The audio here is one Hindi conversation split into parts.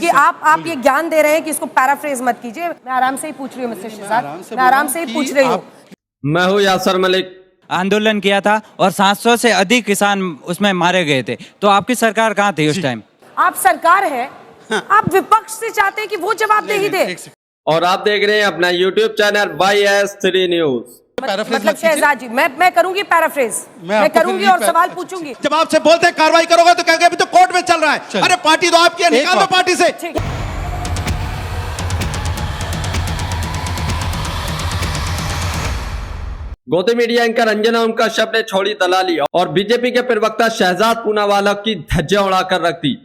क्योंकि आप ये ज्ञान दे रहे हैं कि इसको पैराफ्रेज मत कीजिए। मैं आराम से ही पूछ रही हूँ मिस्टर शहजाद, मैं आराम से ही पूछ रही हूँ। मैं हूँ यासर मलिक। आंदोलन किया था और 700 से अधिक किसान उसमें मारे गए थे, तो आपकी सरकार कहाँ थी उस टाइम? आप सरकार है, आप विपक्ष से चाहते हैं कि वो जवाबदेही दे। और आप देख रहे हैं अपना YouTube चैनल YS3 न्यूज। मतलब शहजाद जी, मैं करूंगी पैराफ्रेज, मैं करूंगी और सवाल पूछूंगी। जब आपसे बोलते हैं कार्रवाई करोगे तो कहेंगे अभी तो कोर्ट में चल रहा है। अरे पार्टी तो आपकी है, निकाल दो पार्टी से। गोदी मीडिया एंकर अंजना ओम कश्यप ने छोड़ी दलाली और बीजेपी के प्रवक्ता शहजाद पूनावाला की धज्जियां उड़ाकर रख दी।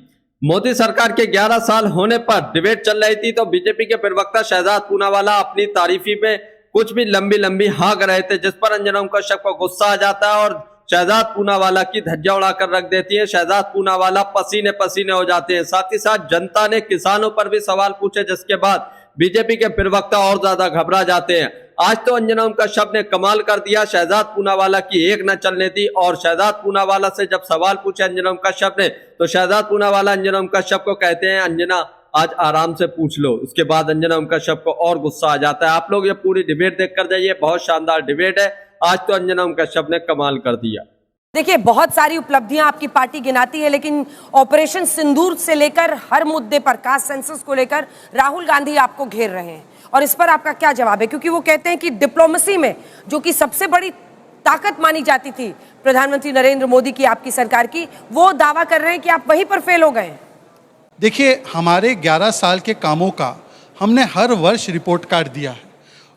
मोदी सरकार के 11 साल होने पर डिबेट चल रही थी तो बीजेपी के प्रवक्ता शहजाद पूनावाला अपनी तारीफी पे कुछ भी लंबी हाँक रहे थे, जिस पर अंजना ओम कश्यप को गुस्सा आ जाता है और शहजाद पूनावाला की धज्जियां उड़ाकर रख देती है। शहजाद पूनावाला पसीने पसीने हो जाते हैं। साथ ही साथ जनता ने किसानों पर भी सवाल पूछे, जिसके बाद बीजेपी के प्रवक्ता और ज्यादा घबरा जाते हैं। आज तो अंजना ओम कश्यप ने कमाल कर दिया, शहजाद पूनावाला की एक न चलने दी और शहजाद पूनावाला से जब सवाल पूछे अंजना ओम कश्यप ने तो शहजाद पूनावाला अंजना ओम कश्यप को कहते हैं अंजना आज आराम से पूछ लो। उसके बाद अंजना ओम कश्यप को और गुस्सा आ जाता है। आप लोग ये पूरी डिबेट देख कर जाइए, बहुत शानदार डिबेट है। आज तो अंजना ओम कश्यप ने कमाल कर दिया। देखिए, बहुत सारी उपलब्धियां आपकी पार्टी गिनाती है, लेकिन ऑपरेशन सिंदूर से लेकर हर मुद्दे पर, कास्ट सेंसस को लेकर राहुल गांधी आपको घेर रहे हैं और इस पर आपका क्या जवाब है? क्योंकि वो कहते हैं कि डिप्लोमेसी में जो कि सबसे बड़ी ताकत मानी जाती थी प्रधानमंत्री नरेंद्र मोदी की, आपकी सरकार की, वो दावा कर रहे हैं कि आप वहीं पर फेल हो गए। देखिए, हमारे 11 साल के कामों का हमने हर वर्ष रिपोर्ट कार्ड दिया है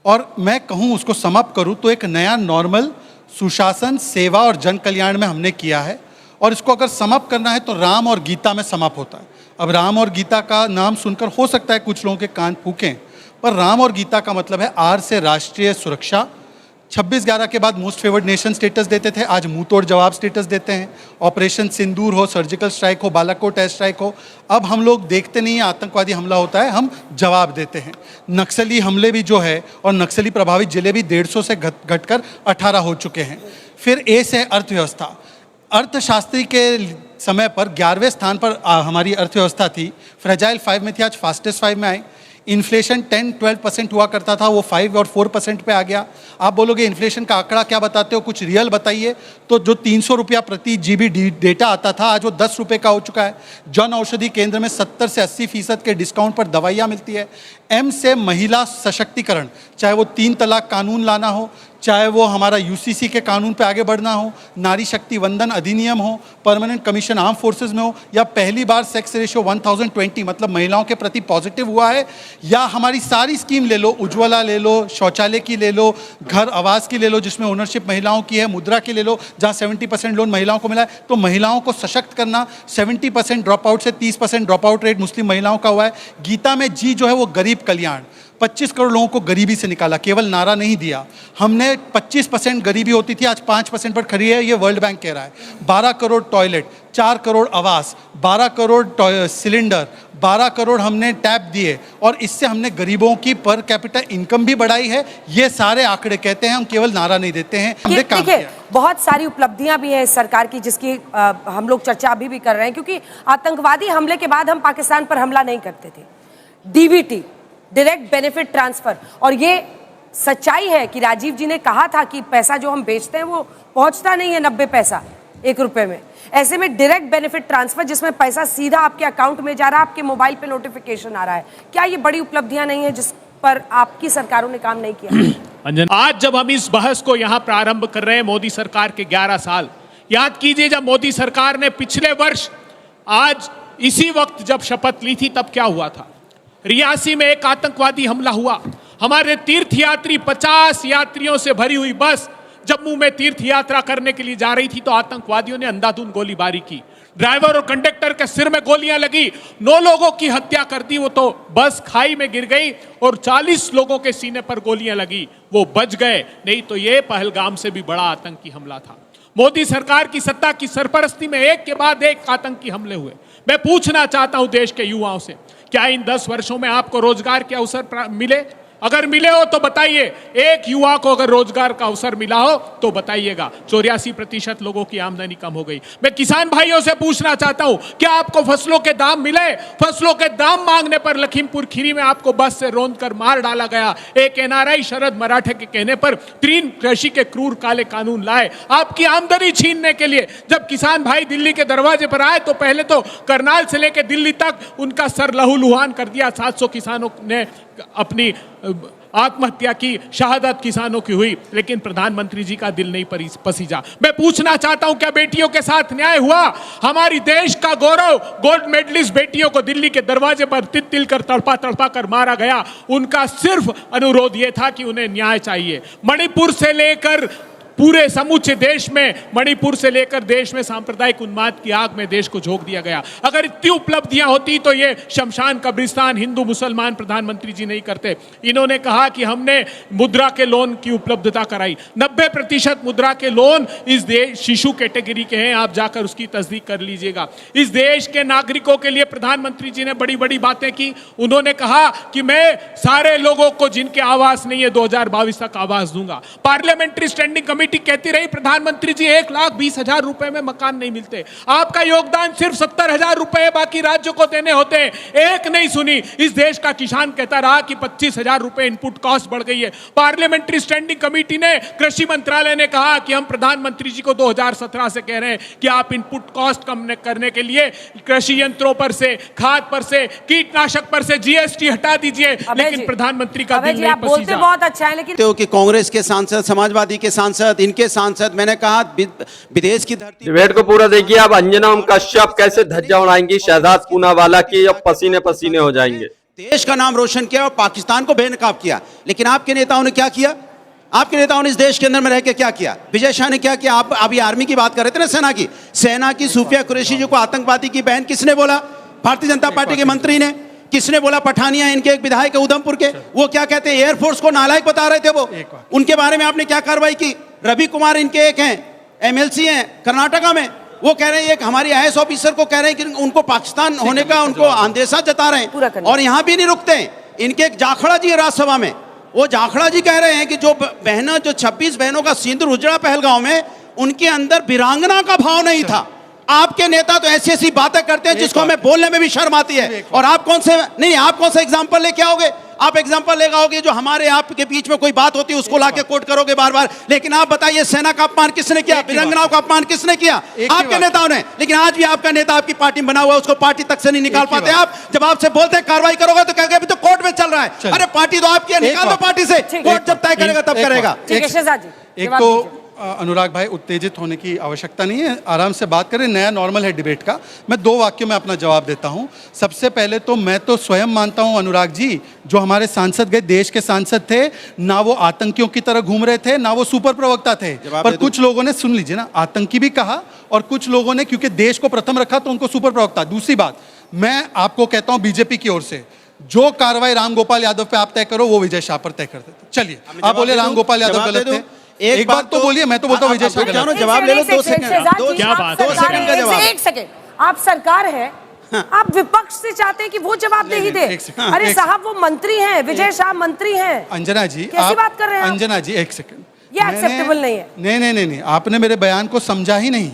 और मैं कहूँ उसको समअप करूँ तो एक नया नॉर्मल सुशासन, सेवा और जन कल्याण में हमने किया है। और इसको अगर समअप करना है तो राम और गीता में समअप होता है। अब राम और गीता का नाम सुनकर हो सकता है कुछ लोगों के कान फूकें, पर राम और गीता का मतलब है आर से राष्ट्रीय सुरक्षा। 26/11 के बाद मोस्ट फेवर्ड नेशन स्टेटस देते थे, आज मुंह तोड़ जवाब स्टेटस देते हैं। ऑपरेशन सिंदूर हो, सर्जिकल स्ट्राइक हो, बालाकोट एयर स्ट्राइक हो, अब हम लोग देखते नहीं हैं आतंकवादी हमला होता है, हम जवाब देते हैं। नक्सली हमले भी जो है और नक्सली प्रभावित जिले भी 150 से घटकर 18 हो चुके हैं। फिर ए से अर्थव्यवस्था, अर्थशास्त्री के समय पर 11वें स्थान पर हमारी अर्थव्यवस्था थी, फ्रेजाइल 5 में थी, आज फास्टेस्ट 5 में आई। इन्फ्लेशन 10-12% हुआ करता था, वो 5 और 4% पे आ गया। आप बोलोगे इन्फ्लेशन का आंकड़ा क्या बताते हो, कुछ रियल बताइए। तो जो 300 रुपया प्रति GB डेटा आता था, आज वो 10 रुपये का हो चुका है। जन औषधि केंद्र में 70 से 80% के डिस्काउंट पर दवाइयाँ मिलती है। एम से महिला सशक्तिकरण, चाहे वो 3 तलाक कानून लाना हो, चाहे वो हमारा UCC के कानून पे आगे बढ़ना हो, नारी शक्ति वंदन अधिनियम हो, परमानेंट कमीशन आर्म फोर्सेज में हो, या पहली बार सेक्स रेशियो 1020 मतलब महिलाओं के प्रति पॉजिटिव हुआ है, या हमारी सारी स्कीम ले लो, उज्ज्वला ले लो, शौचालय की ले लो, घर आवास की ले लो जिसमें ओनरशिप महिलाओं की है, मुद्रा की ले लो जहाँ 70% लोन महिलाओं को मिला है। तो महिलाओं को सशक्त करना, 70% ड्रॉप आउट से 30% ड्रॉप आउट रेट मुस्लिम महिलाओं का हुआ है। गीता में जी जो है वो गरीब कल्याण, 25 करोड़ लोगों को गरीबी से निकाला, केवल नारा नहीं दिया हमने। 25% गरीबी होती थी, आज 5% पर खड़ी है, ये वर्ल्ड बैंक कह रहा है। 12 करोड़ टॉयलेट, 4 करोड़ आवास, 12 करोड़ सिलेंडर, 12 करोड़ हमने टैप दिए और इससे हमने गरीबों की पर कैपिटा इनकम भी बढ़ाई है। ये सारे आंकड़े कहते हैं, हम केवल नारा नहीं देते हैं, हमने काम किया। बहुत सारी उपलब्धियां भी हैं इस सरकार की जिसकी हम लोग चर्चा अभी भी कर रहे हैं, क्योंकि आतंकवादी हमले के बाद हम पाकिस्तान पर हमला नहीं करते थे। DBT, डायरेक्ट बेनिफिट ट्रांसफर, और ये सच्चाई है कि राजीव जी ने कहा था कि पैसा जो हम बेचते हैं वो पहुंचता नहीं है 90 पैसा 1 रुपए में। ऐसे में डायरेक्ट बेनिफिट ट्रांसफर जिसमें पैसा सीधा आपके अकाउंट में जा रहा है, आपके मोबाइल पे नोटिफिकेशन आ रहा है, क्या ये बड़ी उपलब्धियां नहीं है जिस पर आपकी सरकारों ने काम नहीं किया? आज जब हम इस बहस को यहाँ प्रारंभ कर रहे हैं, मोदी सरकार के 11 साल, याद कीजिए जब मोदी सरकार ने पिछले वर्ष आज इसी वक्त जब शपथ ली थी तब क्या हुआ था। रियासी में एक आतंकवादी हमला हुआ, हमारे तीर्थयात्री 50 यात्रियों से भरी हुई बस जम्मू में तीर्थ यात्रा करने के लिए जा रही थी तो आतंकवादियों ने अंधाधुंध गोलीबारी की, ड्राइवर और कंडक्टर के सिर में गोलियां लगी, 9 लोगों की हत्या कर दी। वो तो बस खाई में गिर गई और 40 लोगों के सीने पर गोलियां लगी, वो बच गए, नहीं तो ये पहलगाम से भी बड़ा आतंकी हमला था। मोदी सरकार की सत्ता की सरपरस्ती में एक के बाद एक आतंकी हमले हुए। मैं पूछना चाहता हूं देश के युवाओं से, क्या इन 10 वर्षों में आपको रोजगार के अवसर मिले? अगर मिले हो तो बताइए, एक युवा को अगर रोजगार का अवसर मिला हो तो बताइएगा। 84% लोगों की आमदनी कम हो गई। मैं किसान भाइयों से पूछना चाहता हूं, क्या आपको फसलों के दाम मिले? फसलों के दाम मांगने पर लखीमपुर खीरी में आपको बस से रौंद कर मार डाला गया। एक एनआरआई शरद मराठे के कहने पर 3 कृषि के क्रूर काले कानून लाए आपकी आमदनी छीनने के लिए। जब किसान भाई दिल्ली के दरवाजे पर आए तो पहले तो करनाल से लेकर दिल्ली तक उनका सर लहूलुहान कर दिया। 700 किसानों ने अपनी आत्महत्या की, शहादत किसानों की हुई, लेकिन प्रधानमंत्री जी का दिल नहीं पसीजा। मैं पूछना चाहता हूं, क्या बेटियों के साथ न्याय हुआ? हमारी देश का गौरव गोल्ड मेडलिस्ट बेटियों को दिल्ली के दरवाजे पर तिल कर तड़पा तड़पा कर मारा गया। उनका सिर्फ अनुरोध यह था कि उन्हें न्याय चाहिए। मणिपुर से लेकर पूरे समूचे देश में, मणिपुर से लेकर देश में सांप्रदायिक उन्माद की आग में देश को झोंक दिया गया। अगर इतनी उपलब्धियां होती तो ये शमशान कब्रिस्तान हिंदू मुसलमान प्रधानमंत्री जी नहीं करते। इन्होंने कहा कि हमने मुद्रा के लोन की उपलब्धता कराई। 90% मुद्रा के लोन इस देश शिशु कैटेगरी के हैं, आप जाकर उसकी तस्दीक कर लीजिएगा। इस देश के नागरिकों के लिए प्रधानमंत्री जी ने बड़ी बड़ी बातें की। उन्होंने कहा कि मैं सारे लोगों को जिनके आवास नहीं है 2022 तक आवास दूंगा। पार्लियामेंट्री स्टैंडिंग कमेटी कहती रही प्रधानमंत्री जी 1,20,000 रुपए में मकान नहीं मिलते। आपका योगदान सिर्फ 70,000 रुपए बाकी राज्यों को देने होते हैं, एक नहीं सुनी। इस देश का किसान कहता रहा कि 25,000 रुपए इनपुट कॉस्ट बढ़ गई है। पार्लियामेंट्री स्टैंडिंग कमेटी ने, कृषि मंत्रालय ने कहा कि हम प्रधानमंत्री जी को 2017 से कह रहे हैं कि आप इनपुट कॉस्ट कम करने के लिए कृषि यंत्रों पर से, खाद पर से, कीटनाशक पर से जीएसटी हटा दीजिए, लेकिन प्रधानमंत्री का दिल नहीं पसीजा। बहुत अच्छा है, लेकिन कि कांग्रेस के सांसद, समाजवादी के सांसद, इनके सांसद, मैंने कहा विदेश की धरती। डिबेट को पूरा देखिए। अब अंजना ओम कश्यप कैसे धज्जियां उड़ाएंगी शहजाद पूनावाला की, अब पसीने पसीने हो जाएंगे। देश का नाम रोशन किया और पाकिस्तान को बेनकाब किया, लेकिन आपके नेताओं ने क्या किया? आपके नेताओं ने इस देश के अंदर में रह के क्या किया? विजय शाह ने क्या किया? आप अभी आर्मी की बात कर रहे थे ना, सेना की सूफिया कुरैशी जी को आतंकवादी की बहन किसने बोला? भारतीय जनता पार्टी के मंत्री ने। किसने बोला? पठानिया, इनके एक विधायक है उधमपुर के, वो क्या कहते हैं, एयरफोर्स को नालायक बता रहे थे वो। उनके बारे में आपने क्या कार्रवाई की? रवि कुमार इनके एक हैं, एमएलसी हैं कर्नाटका में, वो कह रहे हैं, एक हमारी आईएएस ऑफिसर को कह रहे हैं कि उनको पाकिस्तान होने का उनको अंदेशा जता रहे हैं। और यहां भी नहीं रुकते। इनके एक जाखड़ा जी है राज्यसभा में, वो जाखड़ा जी कह रहे हैं कि जो 26 बहनों का सिंदूर उजड़ा पहलगांव में, उनके अंदर वीरांगना का भाव नहीं था। आपके नेता तो ऐसी ऐसी बातें करते हैं जिसको हमें बोलने में भी शर्म आती है। और आप कौन से एग्जाम्पल लेके आओगे? आप एग्जाम्पल लेके आओगे जो हमारे आपके बीच में कोई बात होती है उसको लाके कोट करोगे बार बार। लेकिन आप बताइए, सेना का अपमान किसने किया? वीरांगनाओं का अपमान किसने किया? आपके नेताओं ने। लेकिन आज भी आपका नेता आपकी पार्टी बना हुआ है, उसको पार्टी तक से नहीं निकाल पाते आप। जब आपसे बोलते हैं कार्रवाई करोगे तो कहोगे अभी तो कोर्ट में चल रहा है। अरे पार्टी तो आपकी है, निकाल दो पार्टी से, कोर्ट जब तय करेगा तब करेगा। एक तो अनुराग भाई, उत्तेजित होने की आवश्यकता नहीं है, आराम से बात करें। नया नॉर्मल है डिबेट का। मैं 2 वाक्यों में अपना जवाब देता हूं। सबसे पहले तो मैं तो स्वयं मानता हूं अनुराग जी, जो हमारे सांसद गए, देश के सांसद थे ना, वो आतंकियों की तरह घूम रहे थे, ना वो सुपर प्रवक्ता थे। पर कुछ लोगों ने, सुन लीजिए ना, आतंकी भी कहा और कुछ लोगों ने, क्योंकि देश को प्रथम रखा तो उनको सुपर प्रवक्ता। दूसरी बात, मैं आपको कहता हूं बीजेपी की ओर से जो कार्रवाई रामगोपाल यादव पे आप तय करो वो विजय शाह पर तय कर देते। चलिए, आप बोले रामगोपाल यादव गलत थे, एक बात तो बोलिए। मैं तो बोलता हूँ विजय शाह गलत। जवाब ले लो, 2 सेकंड। क्या बात है? 2 सेकंड का जवाब। एक सेकंड, आप सरकार है, आप विपक्ष से चाहते हैं कि वो जवाब नहीं दे। अरे साहब, वो मंत्री हैं, विजय शाह मंत्री हैं। अंजना जी, कैसी बात कर रहे हैं? अंजना जी, एक सेकंड, ये एक्सेप्टेबल नहीं है। नहीं, आपने मेरे बयान को समझा ही नहीं।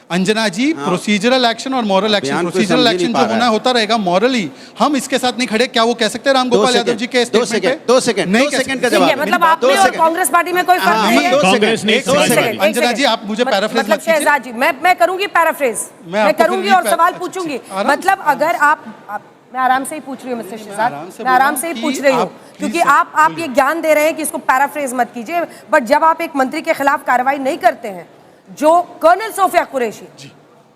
अंजना जी, प्रोसीजरल एक्शन और मॉरल एक्शन, प्रोसीजरल एक्शन जो होना होता रहेगा, मॉरली हम इसके साथ नहीं खड़े। क्या वो कह सकते हैं रामगोपाल यादव जी के स्टेटमेंट पे? 2 सेकंड का जवाब। मतलब आपने और कांग्रेस पार्टी में कोई फर्क नहीं है? कांग्रेस नहीं। अंजना जी, आप मुझे पैराफ्रेज मतलब शहजाद जी, मैं करूंगी पैराफ्रेज, मैं करूंगी और सवाल पूछूंगी। मतलब अगर आप मैं आराम से ही पूछ रही हूँ मिस्टर शहजाद, मैं आराम से ही पूछ रही हूँ, क्योंकि आप ये ज्ञान दे रहे हैं कि इसको पैराफ्रेज मत कीजिए। बट जब आप एक मंत्री के खिलाफ कार्रवाई नहीं करते हैं, जो कर्नल सोफिया कुरैशी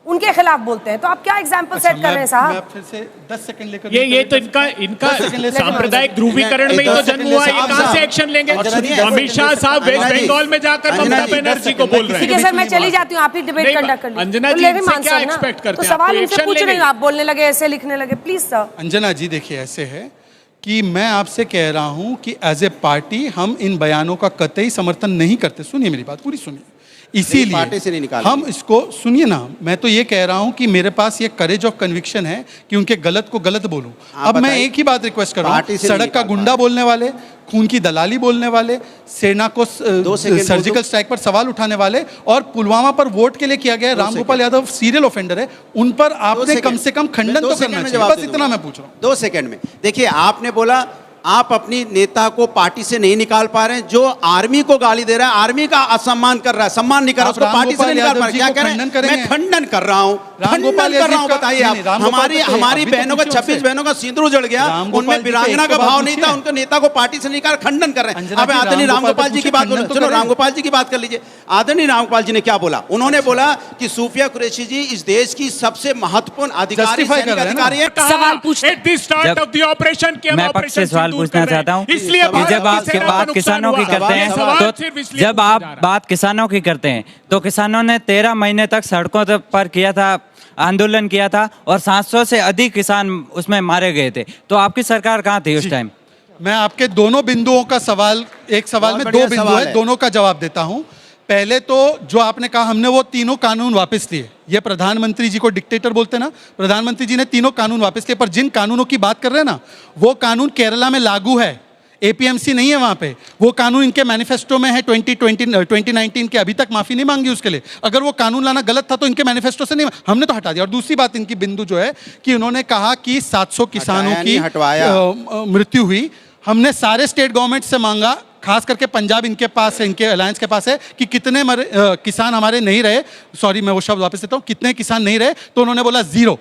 उनके खिलाफ बोलते हैं, तो आप क्या एग्जाम्पल सेट कर रहे हैं साहब? मैं फिर से 10 सेकंड लेकर, ये तो इनका सांप्रदायिक ध्रुवीकरण में ही तो जन्म हुआ है। ये कहां से एक्शन लेंगे? अमित शाह साहब वेस्ट बंगाल में जाकर ममता बनर्जी को बोल रहे हैं। ठीक है सर, मैं चली जाती हूँ, आप ही डिबेट कंडक्ट कर लीजिए। अंजना जी, इनसे क्या एक्सपेक्ट करते हैं? तो सवाल उनसे पूछ रही हूँ, आप बोलने लगे, ऐसे लिखने लगे, प्लीज सर। अंजना जी देखिए, ऐसे है कि मैं आपसे कह रहा हूं कि एज ए पार्टी हम इन बयानों का कतई समर्थन नहीं करते। सुनिए मेरी बात पूरी सुनिए। पार्टी से नहीं इसीलिए निकालेंगे। हम इसको सुनिए ना, मैं तो ये कह रहा हूं कि मेरे पास ये करेज ऑफ कन्विक्शन है कि उनके गलत को गलत बोलूं। आप अब मैं बताइए। एक ही बात रिक्वेस्ट कर रहा पार्टी हूं, से नहीं सड़क का निकाल गुंडा बोलने वाले, खून की दलाली बोलने वाले, सेना को 2 सेकंड सर्जिकल बोल दो। स्ट्राइक पर सवाल उठाने वाले और पुलवामा पर वोट के लिए किया गया है, रामगोपाल यादव सीरियल ऑफेंडर है, उन पर आपने कम से कम खंडन तो करना चाहिए। बस इतना मैं पूछ रहा हूं। 2 सेकंड में देखिए, आपने बोला आप अपनी नेता को पार्टी से नहीं निकाल पा रहे हैं, जो आर्मी को गाली दे रहा है, आर्मी का असम्मान कर रहा है, सम्मान नहीं कर रहा, आप उसको पार्टी से नहीं निकाल पा रामगोपाल रहे। क्या यादव कह जी रहे को हैं? खंडन करेंगे? मैं खंडन कर रहा हूं, रामगोपाल खंडन कर रहा हूं। यादव का- बताइए नहीं, आप, नहीं, रामगोपाल हमारी तो हमारी अभी तो बहनों का पूछिए 26 उनसे। बहनों का सिंदूर उजड़ गया, रामगोपाल उनमें जी वीरांगना एक का बात भाव नहीं था, पूछिए। उनके नेता को पार्टी से निकाल खंडन कर रहे हैं। अंजना अब जी, आदरणीय रामगोपाल रामगोपाल जी की बात खंडन तो चलो, करें। रामगोपाल जी की बात कर लीजिए। आदरणीय रामगोपाल जी ने क्या बोला? उन्होंने बोला कि सूफिया कुरैशी जी इस देश की सबसे महत्वपूर्ण अधिकारी, Justify कर सैनिक रहे हैं ना? अधिकारी है। सवाल पूछते- एट द स्टार्ट जब- ऑफ द ऑपरेशन कि हम मैं पक्ष ऑपरेशन से सवाल सिंदूर पूछना कर रहे हैं। चाहता हूं इसलिए कि भारत जब की आप सेना को बात नुकसान किसानों की हुआ। करते हैं सवाल सिर्फ तो इसलिए जब पूछा आप जा रहा है। बात किसानों की करते हैं तो किसानों ने 13 महीने तक सड़कों पर किया था, आंदोलन किया था और 700 से अधिक किसान उसमें मारे गए थे। तो आपकी सरकार कहाँ थी उस टाइम? मैं आपके दोनों बिंदुओं का सवाल, एक सवाल बहुत में बढ़िया 2 बिंदु सवाल है, है। दोनों का जवाब देता हूं। पहले तो जो आपने कहा, हमने वो तीनों कानून वापस लिए। ये प्रधानमंत्री जी को डिक्टेटर बोलते हैं ना, प्रधानमंत्री जी ने तीनों कानून वापस लिए। पर जिन कानूनों की बात कर रहे हैं ना, वो कानून केरला में लागू है, एपीएमसी नहीं है वहां पे। वो कानून इनके मैनिफेस्टो में है 2019 के, अभी तक माफी नहीं मांगी उसके लिए। अगर वो कानून लाना गलत था तो इनके मैनिफेस्टो से नहीं, हमने तो हटा दिया। और दूसरी बात इनकी बिंदु जो है कि उन्होंने कहा कि 700 किसानों हटाया की नहीं, हटवाया। मृत्यु हुई। हमने सारे स्टेट गवर्नमेंट से मांगा, खास करके पंजाब इनके पास है, इनके अलायंस के पास है, कि कितने किसान हमारे नहीं रहे, सॉरी मैं वो शब्द वापस देता हूं, कितने किसान नहीं रहे, तो उन्होंने बोला 0।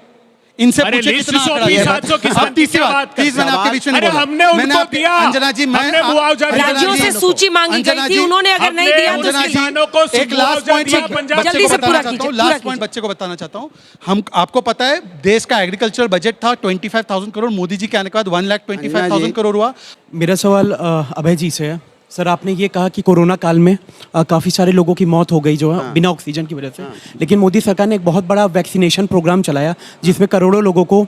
इनसे अरे पूछे लिस्ट कितना आंकड़ा सौंपी, दिया। 700 किसान अब तीसरी की क्या बात, बात प्लीज मैंने आपके बीच में नहीं अरे बोला। हमने मैंने उनको आपके- दिया। अंजना जी, मैं हमने मुआवजा दिया। राज्यों से सूची मांगी अंजना गई थी, जी, उन्होंने अगर नहीं अपने दिया तो अंजना उसके जी, किसानों को एक लास्ट मुआवजा पॉइंट दिया, बच्चे पंजाब जल्दी को से बताना पूरा चाहता कीजिए, हूं, पूरा लास्ट पॉइंट कीजिए। बच्चे को बताना चाहता हूं। हम, आपको पता है देश का एग्रीकल्चरल बजट था 25,000 करोड़, मोदी जी के आने के बाद 1,25,000 करोड़ हुआ। मेरा सवाल अभय जी से है। सर, आपने ये कहा कि कोरोना काल में काफ़ी सारे लोगों की मौत हो गई जो है बिना ऑक्सीजन की वजह से, लेकिन मोदी सरकार ने एक बहुत बड़ा वैक्सीनेशन प्रोग्राम चलाया जिसमें करोड़ों लोगों को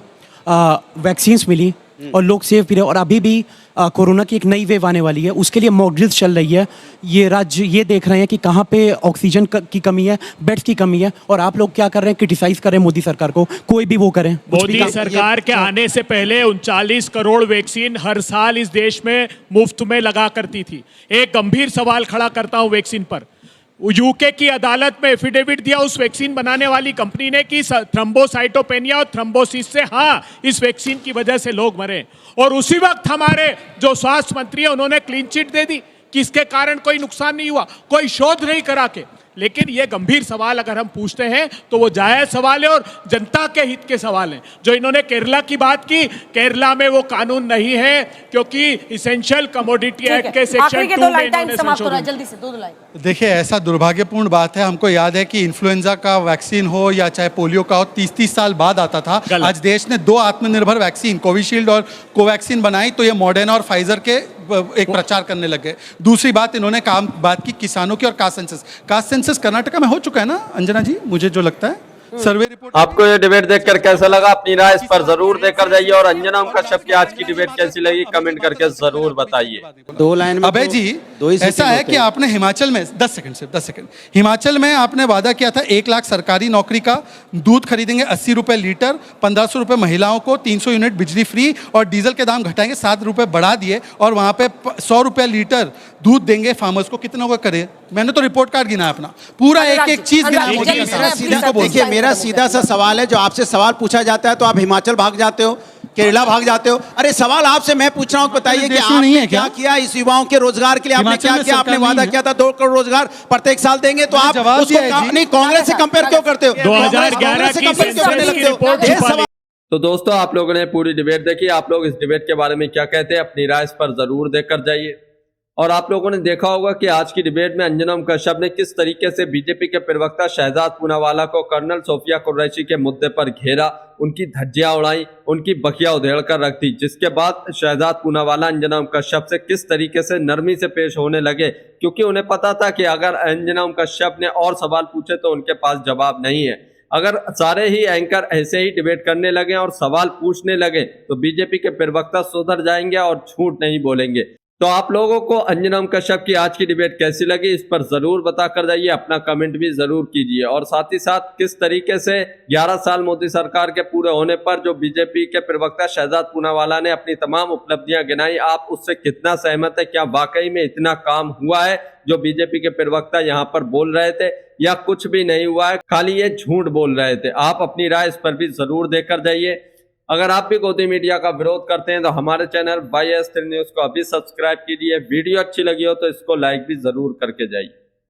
वैक्सीन्स मिली और लोग सेफ भी रहे। और अभी भी कोरोना की एक नई वेव आने वाली है, उसके लिए मॉक ड्रिल्स चल रही है। ये राज्य ये देख रहे हैं कि कहाँ पे ऑक्सीजन की कमी है, बेड्स की कमी है, और आप लोग क्या कर रहे हैं? क्रिटिसाइज कर रहे हैं मोदी सरकार को, कोई भी वो करें। कुछ भी मोदी काम- सरकार के आने से पहले 39 करोड़ वैक्सीन हर साल इस देश में मुफ्त में लगा करती थी। एक गंभीर सवाल खड़ा करता हूं वैक्सीन पर। यूके की अदालत में एफिडेविट दिया उस वैक्सीन बनाने वाली कंपनी ने कि थ्रम्बोसाइटोपेनिया और थ्रम्बोसिस से हाँ इस वैक्सीन की वजह से लोग मरे, और उसी वक्त हमारे जो स्वास्थ्य मंत्री है उन्होंने क्लीन चिट दे दी कि इसके कारण कोई नुकसान नहीं हुआ, कोई शोध नहीं करा के। लेकिन ये गंभीर सवाल अगर हम पूछते हैं तो वो जायज सवाल है और जनता के हित के सवाल हैं। जो इन्होंने केरला की बात की, केरला में वो कानून नहीं है क्योंकि इसेंशियल कमोडिटी एक्ट के सेक्शन आखिरी के 2 दो में लाइन टाइम इन्होंने समाप्त हो रहा है, संशोधन जल्दी से दो लाइन। देखिए, ऐसा दुर्भाग्यपूर्ण बात है, हमको याद है कि इन्फ्लुएंजा का वैक्सीन हो या चाहे पोलियो का हो, 30-30 साल बाद आता था। गलत। आज देश ने 2 आत्मनिर्भर वैक्सीन, कोविशील्ड और कोवैक्सीन बनाई, तो ये मॉडर्ना और फाइजर के एक प्रचार करने लगे। दूसरी बात, इन्होंने बात की किसानों की और कास्ट सेंसस कर्नाटका में हो चुका है ना अंजना जी, मुझे जो लगता है सर्वे रिपोर्ट। आपको ये डिबेट देखकर कैसा लगा? अपनी राय इस पर जरूर देकर जाइए और अंजना उनका शब्द की आज की डिबेट कैसी लगी कमेंट करके जरूर बताइए। 2 लाइन में अबे तो जी, दो ही ऐसा सीटें है होते कि हैं। आपने हिमाचल में 10 सेकंड, हिमाचल में आपने वादा किया था 1 लाख सरकारी नौकरी का, दूध खरीदेंगे 80 रुपए लीटर, 1500 रुपए महिलाओं को, 300 यूनिट बिजली फ्री, और डीजल के दाम घटाएंगे, 7 रुपए बढ़ा दिए, और वहां पे 100 रुपए लीटर दूध देंगे फार्मर्स को। कितना होगा करे? मैंने तो रिपोर्ट कार्ड गिना अपना, पूरा एक एक चीज गिना अनुराग जी, मोदी जल्दी सरकार। से, सीधा प्लीज, देखिए, मेरा सीधा सा सवाल है, जो आपसे सवाल पूछा जाता है तो आप हिमाचल भाग जाते हो, केरला भाग जाते हो। अरे सवाल आपसे मैं पूछ रहा हूं, बताइए कि देश में नहीं आपने है क्या क्या? किया इस युवाओं के रोजगार के लिए? आपने हिमाचल क्या में किया? सरकार आपने वादा नहीं है। किया था 2 करोड़ रोजगार प्रत्येक साल देंगे, तो मैंने आप जवाब उसको दिया है जी। नहीं कांग्रेस से कंपेयर क्यों करते हो? 2011 कांग्रेस से की कंपेयर क्यों करने सेंसस की लगते हो? रिपोर्ट ये छुपा सवाल- तो दोस्तों, आप लोगों ने पूरी डिबेट देखी। आप लोग इस डिबेट के बारे में क्या कहते हैं? अपनी राय इस पर जरूर देकर जाइए। और आप लोगों ने देखा होगा कि आज की डिबेट में अंजना ओम कश्यप ने किस तरीके से बीजेपी के प्रवक्ता शहजाद पूनावाला को कर्नल सोफिया कुरैशी के मुद्दे पर घेरा, उनकी धज्जियां उड़ाई, उनकी बखिया उधेड़ कर रख दी, जिसके बाद शहजाद पूनावाला अंजना ओम कश्यप से किस तरीके से नरमी से पेश होने लगे, क्योंकि उन्हें पता था कि अगर अंजना ओम कश्यप ने और सवाल पूछे तो उनके पास जवाब नहीं है। अगर सारे ही एंकर ऐसे ही डिबेट करने लगे और सवाल पूछने लगे तो बीजेपी के प्रवक्ता सुधर जाएंगे और झूठ नहीं बोलेंगे। तो आप लोगों को अंजना ओम कश्यप की आज की डिबेट कैसी लगी, इस पर जरूर बताकर जाइए, अपना कमेंट भी जरूर कीजिए। और साथ ही साथ किस तरीके से 11 साल मोदी सरकार के पूरे होने पर जो बीजेपी के प्रवक्ता शहजाद पूनावाला ने अपनी तमाम उपलब्धियां गिनाई, आप उससे कितना सहमत है? क्या वाकई में इतना काम हुआ है जो बीजेपी के प्रवक्ता यहाँ पर बोल रहे थे, या कुछ भी नहीं हुआ है, खाली ये झूठ बोल रहे थे? आप अपनी राय इस पर भी जरूर देकर जाइए। अगर आप भी गोदी मीडिया का विरोध करते हैं तो हमारे चैनल YS3 न्यूज को अभी सब्सक्राइब कीजिए। वीडियो अच्छी लगी हो तो इसको लाइक भी जरूर करके जाइए।